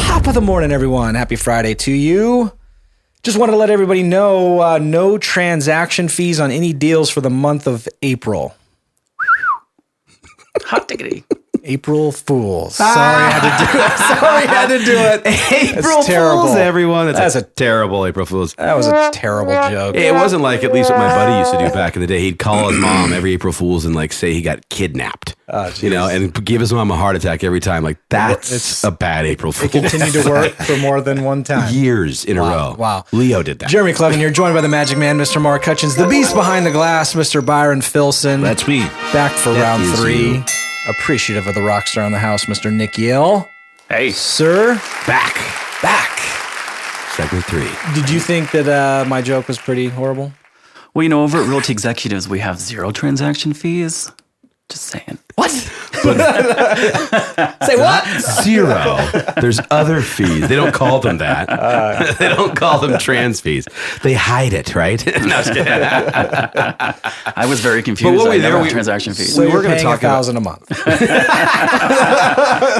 Top of the morning, everyone. Happy Friday to you. Just wanted to let everybody know no transaction fees on any deals for the month of April. Hot diggity. April Fools. Sorry I had to do it. April Fools, everyone. That's a terrible April Fools. That was a terrible joke. It wasn't like at least what my buddy used to do back in the day. He'd call his mom every April Fools and like say he got kidnapped. And give his mom a heart attack every time. Like that's a bad April Fool. It continued to work for more than one time. Years in a row. Wow. Leo did that. Jereme Kleven here, joined by the Magic Man, Mr. Mark Hutchins, the beast behind the glass, Mr. Byron Filson. That's me. Back for round 3. You. Appreciative of the rock star in the house, Mr. Nick Yale. Hey. Sir. Back. Segment 3. Did you think that my joke was pretty horrible? Well, over at Realty Executives, we have 0 transaction fees. Just saying. What? Say what? 0. There's other fees. They don't call them that. They don't call them trans fees. They hide it, right? No, I was kidding. I was very confused. But I never have transaction fees. So we were going to talk $1,000 a month.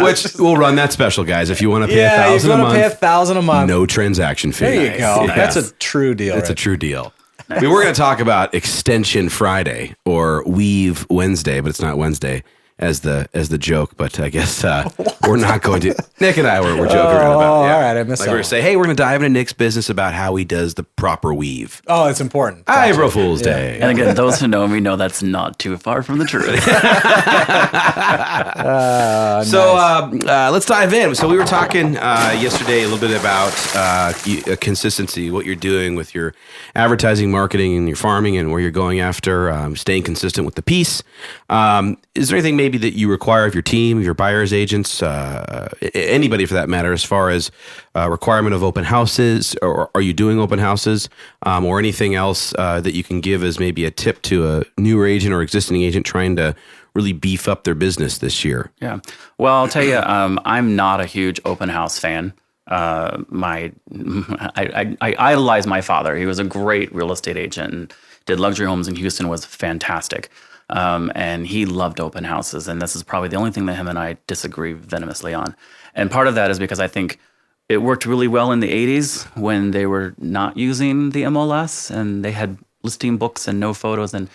Which we'll run that special, guys. If you want to pay $1,000 a month, pay $1,000 a month. No transaction fee. There you go. Nice. That's a true deal. It's a true deal. We were going to talk about Extension Friday or Weave Wednesday, but it's not Wednesday as the joke. But I guess we're not going to. Nick and I were joking around about it. Yeah. All right, I missed that. We're going to say, hey, we're going to dive into Nick's business about how he does the proper weave. Oh, it's important. April Fool's Day. And again, those who know me know that's not too far from the truth. Let's dive in. So we were talking yesterday a little bit about consistency, what you're doing with your advertising, marketing, and your farming, and where you're going after, staying consistent with the piece. Is there anything maybe that you require of your team, your buyers agents, anybody for that matter, as far as requirement of open houses, or are you doing open houses, or anything else that you can give as maybe a tip to a newer agent or existing agent trying to really beef up their business this year? Yeah. Well, I'll tell you, I'm not a huge open house fan. I idolize my father. He was a great real estate agent and did luxury homes in Houston, was fantastic. And he loved open houses. And this is probably the only thing that him and I disagree venomously on. And part of that is because I think it worked really well in the 80s when they were not using the MLS and they had listing books and no photos. And,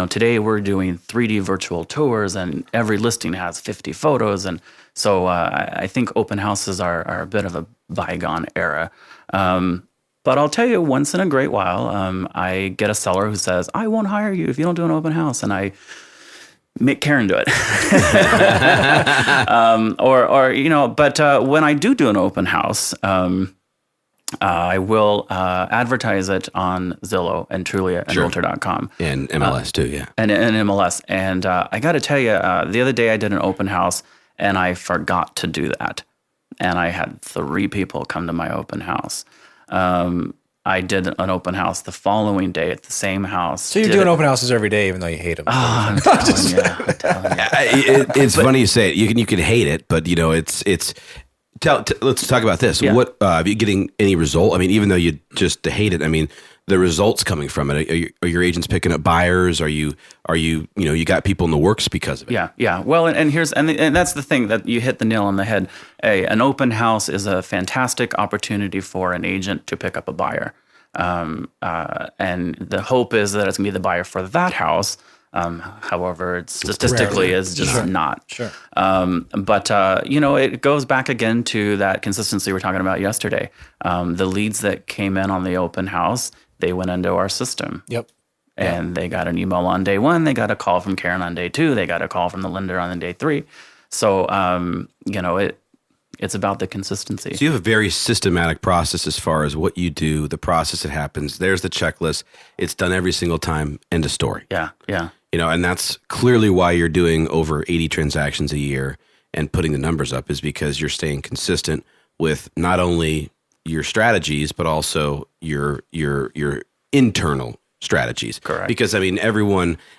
today we're doing 3D virtual tours and every listing has 50 photos. And so I think open houses are a bit of a bygone era. But I'll tell you, once in a great while, I get a seller who says, I won't hire you if you don't do an open house. And I make Karen do it. But when I do an open house, I will advertise it on Zillow and Trulia and Realtor.com. And MLS too, yeah. And MLS. And I got to tell you, the other day I did an open house and I forgot to do that. And I had 3 people come to my open house. I did an open house the following day at the same house. So you're doing open houses every day, even though you hate them. I'm telling you. It's funny you say it. You can hate it, but it's. Let's talk about this. Yeah. What are you getting any result? I mean, even though you just hate it, I mean, the results coming from it. Are your agents picking up buyers? Are you you got people in the works because of it? Yeah. Well, and that's the thing that you hit the nail on the head. An open house is a fantastic opportunity for an agent to pick up a buyer. And the hope is that it's going to be the buyer for that house. However, it's statistically is just not. Sure. It goes back again to that consistency we were talking about yesterday. The leads that came in on the open house, they went into our system. Yep. And they got an email on day 1. They got a call from Karen on day 2. They got a call from the lender on day 3. So, it's about the consistency. So you have a very systematic process as far as what you do, the process that happens. There's the checklist. It's done every single time. End of story. Yeah. And that's clearly why you're doing over 80 transactions a year and putting the numbers up, is because you're staying consistent with not only your strategies, but also your internal strategies. Correct. Because, I mean,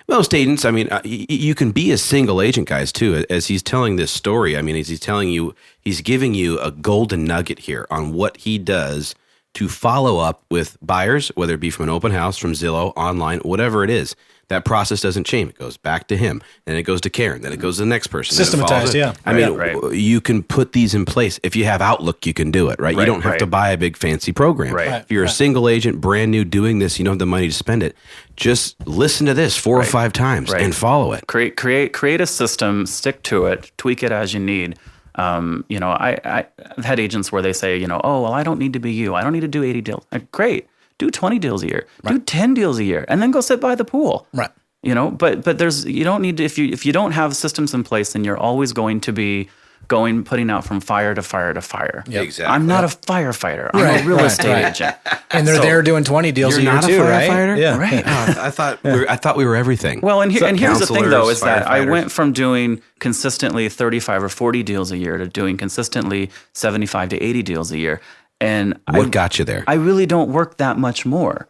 most agents, I mean, you can be a single agent, guys, too. As he's telling this story, I mean, as he's telling you, he's giving you a golden nugget here on what he does to follow up with buyers, whether it be from an open house, from Zillow, online, whatever it is. That process doesn't change. It goes back to him, then it goes to Karen, then it goes to the next person. Systematized, yeah. I mean, you can put these in place. If you have Outlook, you can do it, right? You don't have to buy a big fancy program. Right. If you're a single agent, brand new, doing this, you don't have the money to spend it. Just listen to this 4 or 5 times and follow it. Create a system, stick to it, tweak it as you need. I've had agents where they say, oh, well, I don't need to be you. I don't need to do 80 deals. Like, great. Do 20 deals a year. Do 10 deals a year, and then go sit by the pool. Right. But you don't need to, if you don't have systems in place, then you're always going to be putting out from fire to fire to fire. Yep. Exactly. I'm not a firefighter. I'm a real estate agent. And they're there doing 20 deals a year too, right? Yeah. Right. I thought we were everything. Well, and here's the thing though, is that I firefighters. went from doing consistently 35 or 40 deals a year to doing consistently 75 to 80 deals a year. And What got you there? I really don't work that much more.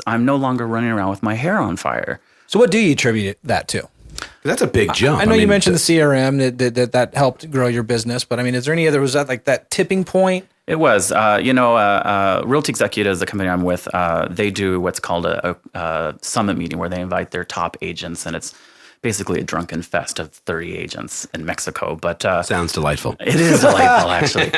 I'm no longer running around with my hair on fire. So what do you attribute that to? That's a big jump. I know you mentioned the CRM that helped grow your business, but I mean, is there any other, was that like that tipping point? It was, Realty Executives, the company I'm with, they do what's called a summit meeting where they invite their top agents, and it's basically a drunken fest of 30 agents in Mexico. But Sounds delightful. it is delightful, actually.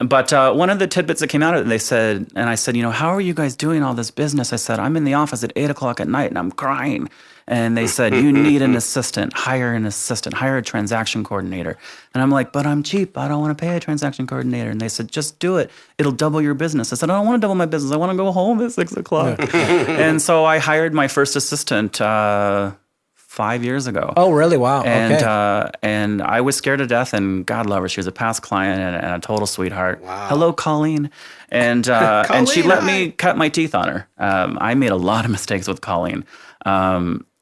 But one of the tidbits that came out of it, I said, how are you guys doing all this business? I said, I'm in the office at 8:00 at night and I'm crying. And they said, you need an assistant, hire a transaction coordinator. And I'm like, but I'm cheap. I don't want to pay a transaction coordinator. And they said, just do it. It'll double your business. I said, I don't want to double my business. I want to go home at 6:00. And so I hired my first assistant 5 years ago. Oh, really? Wow. And I was scared to death, and God love her. She was a past client and a total sweetheart. Wow. Hello, Colleen. And and she let me cut my teeth on her. I made a lot of mistakes with Colleen.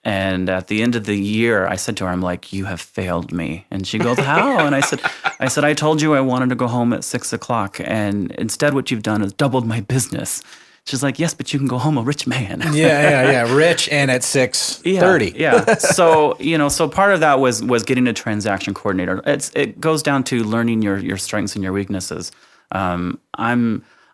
And at the end of the year, I said to her, I'm like, you have failed me. And she goes, how? And I said, I told you I wanted to go home at 6:00. And instead what you've done is doubled my business. She's like, yes, but you can go home a rich man. Yeah. Rich and at 6:30. Yeah. So, so part of that was getting a transaction coordinator. It goes down to learning your strengths and your weaknesses. I'm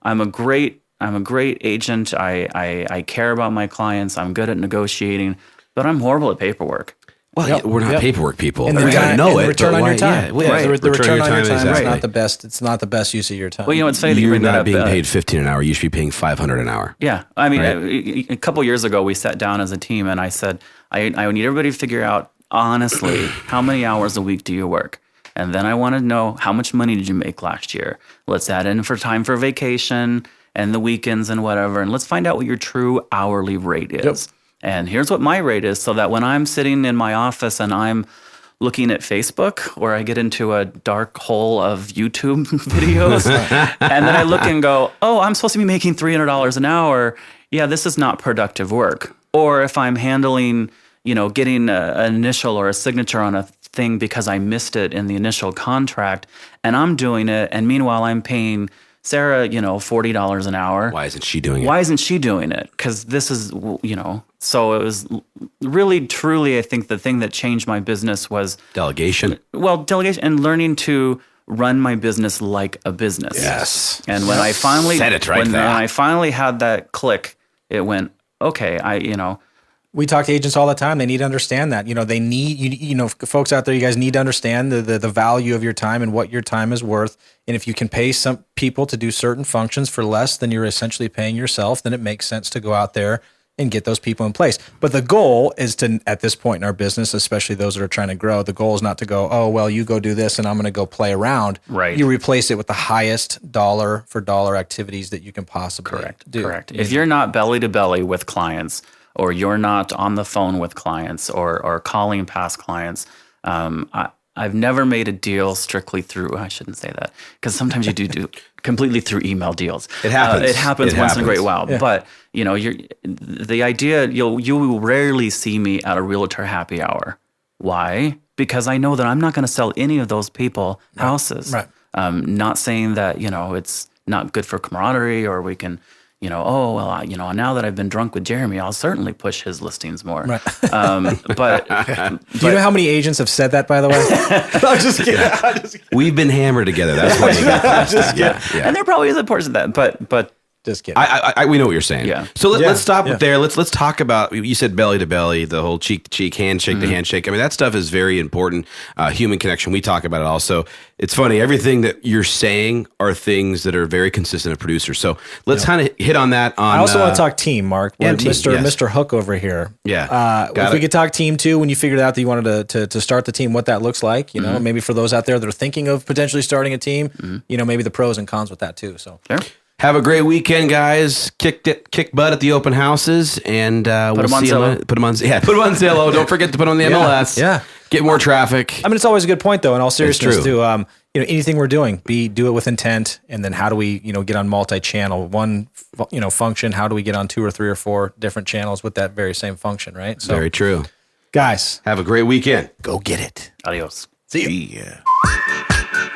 a great agent. I care about my clients. I'm good at negotiating, but I'm horrible at paperwork. Well, we're not paperwork people. And the return on your time. The return on your time is not the best. It's not the best use of your time. Well, it's funny that you You're bring that not up. being paid $15 an hour. You should be paying $500 an hour. Yeah. I mean, a couple years ago, we sat down as a team and I said, I need everybody to figure out, honestly, how many hours a week do you work? And then I want to know, how much money did you make last year? Let's add in for time for vacation and the weekends and whatever. And let's find out what your true hourly rate is. Yep. And here's what my rate is, so that when I'm sitting in my office and I'm looking at Facebook, or I get into a dark hole of YouTube videos, and then I look and go, oh, I'm supposed to be making $300 an hour. Yeah, this is not productive work. Or if I'm handling, getting an initial or a signature on a thing because I missed it in the initial contract, and I'm doing it, and meanwhile I'm paying Sarah, $40 an hour. Why isn't she doing it? Why isn't she doing it? Because this is, so it was really, truly, I think the thing that changed my business was delegation. Well, delegation and learning to run my business like a business. Yes. And when I finally said it right when there. I finally had that click, it went, okay, we talk to agents all the time. They need to understand that. They need, folks out there, you guys need to understand the value of your time and what your time is worth. And if you can pay some people to do certain functions for less than you're essentially paying yourself, then it makes sense to go out there and get those people in place. But the goal is to, at this point in our business, especially those that are trying to grow, the goal is not to go, oh, well, you go do this and I'm going to go play around. Right. You replace it with the highest dollar for dollar activities that you can possibly do. Correct. If you're not belly to belly with clients, or you're not on the phone with clients or calling past clients, I've never made a deal strictly through, I shouldn't say that, because sometimes you do completely through email deals. It happens. It happens once in a great while. Yeah. But, the idea, you will rarely see me at a realtor happy hour. Why? Because I know that I'm not going to sell any of those people houses. Right. Not saying that, it's not good for camaraderie or we can, oh, well, now that I've been drunk with Jereme, I'll certainly push his listings more. Right. But do you know how many agents have said that, by the way? I'm just kidding. We've been hammered together. That's why you got this. Yeah. And there probably is a portion of that, but just kidding. We know what you're saying. Yeah. So let's stop there. Let's talk about, you said belly to belly, the whole cheek to cheek, handshake to handshake. I mean, that stuff is very important. Human connection. We talk about it also. It's funny. Everything that you're saying are things that are very consistent of producers. So let's kind of hit on that. I also want to talk team, Mark. Yeah, team, Mr. Hook over here. Yeah. If we could talk team too, when you figured out that you wanted to start the team, what that looks like, maybe for those out there that are thinking of potentially starting a team, maybe the pros and cons with that too. So sure. Have a great weekend, guys. Kick butt at the open houses, and we'll see you. Put them on Zillow. Don't forget to put on the MLS. Yeah. Get more traffic. I mean, it's always a good point, though. In all seriousness, too. Anything we're doing, do it with intent, and then how do we, get on multi-channel? One, function. How do we get on 2 or 3 or 4 different channels with that very same function? Right. So, very true. Guys, have a great weekend. Go get it. Adios. See you. Yeah.